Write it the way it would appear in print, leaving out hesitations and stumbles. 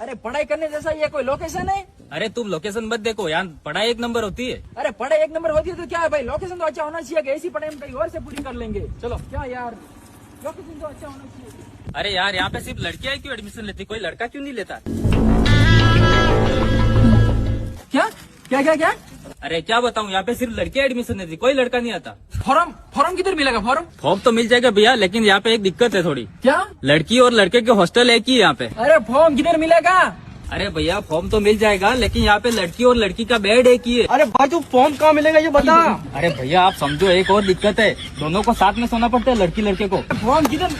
अरे पढ़ाई करने जैसा ये कोई लोकेशन है? अरे तुम लोकेशन मत देखो, यहाँ पढ़ाई 1 नंबर होती है। अरे पढ़ाई 1 नंबर होती है तो क्या है भाई, लोकेशन तो अच्छा होना चाहिए कि ऐसी पढ़ाई हम कहीं और से पूरी कर लेंगे। चलो क्या यार, लोकेशन तो अच्छा होना चाहिए। अरे यार यहाँ पे सिर्फ लड़कियां क्यों एडमिशन लेती, कोई लड़का क्यों नहीं लेता? क्या क्या क्या क्या? अरे क्या बताऊँ, यहाँ पे सिर्फ लड़कियां एडमिशन लेती, कोई लड़का नहीं आता। फॉर्म फॉर्म किधर मिलेगा फॉर्म? फॉर्म तो मिल जाएगा भैया, लेकिन यहाँ पे एक दिक्कत है थोड़ी। क्या? लड़की और लड़के के हॉस्टल एक ही है यहाँ पे। अरे फॉर्म किधर मिलेगा? अरे भैया फॉर्म तो मिल जाएगा, लेकिन यहाँ पे लड़की और लड़की का बेड एक ही है। अरे भाई तू फॉर्म कहाँ मिलेगा ये बता। अरे भैया आप समझो, एक और दिक्कत है, दोनों को साथ में सोना पड़ता है, लड़की लड़के को। फॉर्म किधर